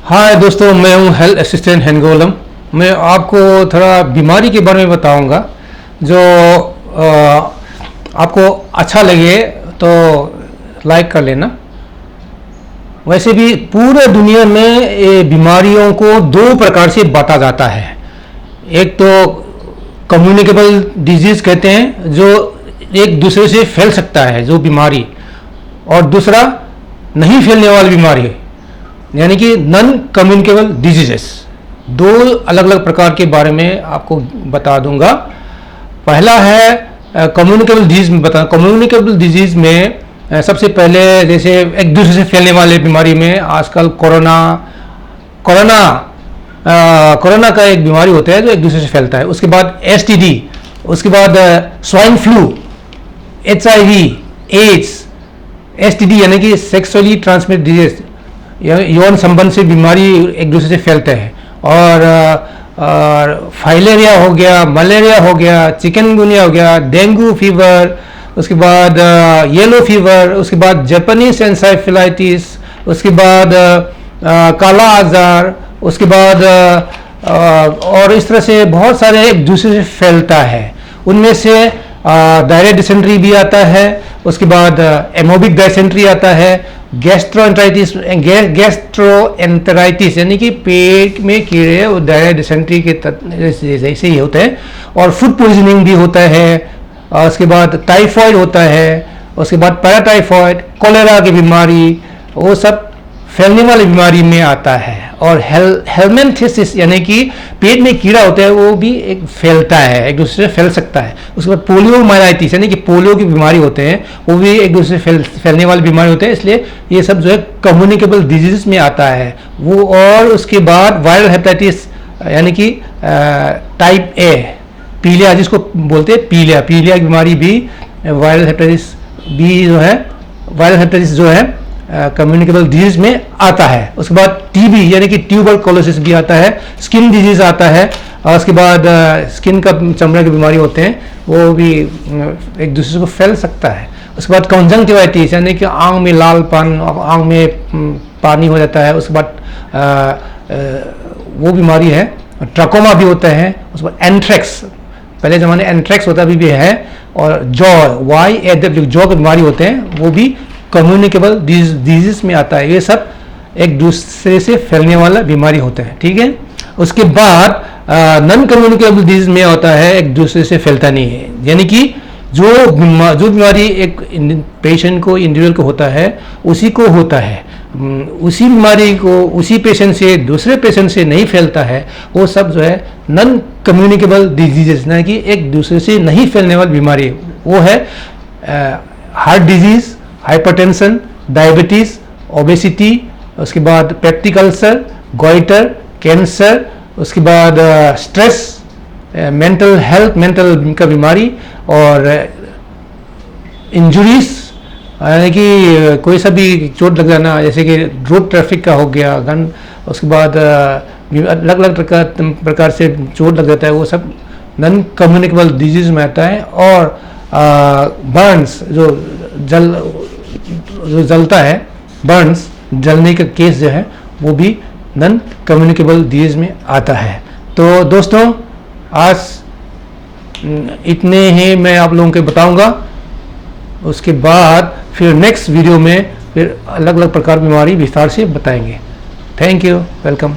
हाय दोस्तों, मैं हूं हेल्थ असिस्टेंट हेंगोलम। मैं आपको थोड़ा बीमारी के बारे में बताऊंगा जो आपको अच्छा लगे तो लाइक कर लेना। वैसे भी पूरे दुनिया में ये बीमारियों को दो प्रकार से बांटा जाता है। एक तो कम्युनिकेबल डिजीज़ कहते हैं, जो एक दूसरे से फैल सकता है जो बीमारी, और दूसरा नहीं फैलने वाली बीमारी यानी कि नॉन कम्युनिकेबल डिजीजेस। दो अलग अलग प्रकार के बारे में आपको बता दूंगा। पहला है कम्युनिकेबल डिजीज में बता। कम्युनिकेबल डिजीज में सबसे पहले जैसे एक दूसरे से फैलने वाले बीमारी में आजकल कोरोना का एक बीमारी होता है जो एक दूसरे से फैलता है। उसके बाद एसटीडी, उसके बाद swine flu, HIV, AIDS. STD यानी कि सेक्सुअली ट्रांसमिटेड डिजीज, यौन संबंध से बीमारी एक दूसरे से फैलते हैं। और फाइलेरिया हो गया, मलेरिया हो गया, चिकनगुनिया हो गया, डेंगू फीवर, उसके बाद येलो फीवर, उसके बाद जापानीज एन्सेफेलाइटिस, उसके बाद काला आजार, उसके बाद और इस तरह से बहुत सारे एक दूसरे से फैलता है। उनमें से डायरिया डिसेंट्री भी आता है, उसके बाद एमोबिक डायसेंट्री आता है, गैस्ट्रोएंटेराइटिस यानी कि पेट में कीड़े और डायरिया डिसेंट्री के जैसे ही होते हैं, और फूड पॉइजनिंग भी होता है। और उसके बाद टाइफॉइड होता है, उसके बाद पैराटाइफॉइड, कोलेरा की बीमारी, वो सब फैलने वाली बीमारी में आता है। और हेलमेंथिसिस यानी कि पेट में कीड़ा होता है, वो भी एक फैलता है, एक दूसरे से फैल सकता है। उसके बाद पोलियोमाइलाइटिस यानी कि पोलियो की बीमारी होते हैं, वो भी एक दूसरे से फैलने वाली बीमारी होते हैं। इसलिए ये सब जो है कम्युनिकेबल डिजीज में आता है वो। और उसके बाद वायरल हेपेटाइटिस यानी कि टाइप ए, पीलिया जिसको बोलते हैं, पीलिया की बीमारी भी वायरल हेपेटाइटिस बी जो है, वायरल हेपेटाइटिस जो है कम्युनिकेबल डिजीज में आता है। उसके बाद टीबी यानी कि ट्यूबरकुलोसिस भी आता है, स्किन डिजीज आता है, और उसके बाद स्किन का चमड़े की बीमारी होते हैं, वो भी एक दूसरे को फैल सकता है। उसके बाद कंजंक्टिवाइटिस यानी कि आंख में लालपन, आंख में पानी हो जाता है, उसके बाद वो बीमारी है। ट्रकोमा भी होता है। उसके बाद एंथ्रेक्स, पहले ज़माने एंथ्रेक्स होता भी है। और जॉ की बीमारी होते हैं, वो भी कम्युनिकेबल डिजीज में आता है। ये सब एक दूसरे से फैलने वाला बीमारी होता है, ठीक है। उसके बाद नॉन कम्युनिकेबल डिजीज में होता है एक दूसरे से फैलता नहीं है, यानी कि जो बीमारी एक पेशेंट को, इंडिविजुअल को होता है, उसी को होता है, उसी बीमारी को उसी पेशेंट से दूसरे पेशेंट से नहीं फैलता है। वो सब जो है नॉन कम्युनिकेबल डिजीजेस, यानी कि एक दूसरे से नहीं फैलने वाली बीमारी। वो है heart disease, hypertension, diabetes, obesity, उसके बाद पेप्टिक अल्सर, गॉइटर, कैंसर, उसके बाद स्ट्रेस, मेंटल का बीमारी, और इंजुरीज यानी कि कोई सा भी चोट लग जाना, जैसे कि रोड ट्रैफिक का हो गया, गन, उसके बाद अलग अलग प्रकार से चोट लग जाता है, वो सब नॉन कम्युनिकेबल डिजीज में आता है। और बर्न्स, जो जलता है, बर्न्स, जलने का केस जो है, वो भी नॉन कम्युनिकेबल डिजीज में आता है। तो दोस्तों, आज इतने ही मैं आप लोगों को बताऊंगा। उसके बाद फिर नेक्स्ट वीडियो में फिर अलग अलग प्रकार की बीमारी विस्तार से बताएंगे। Thank you, welcome.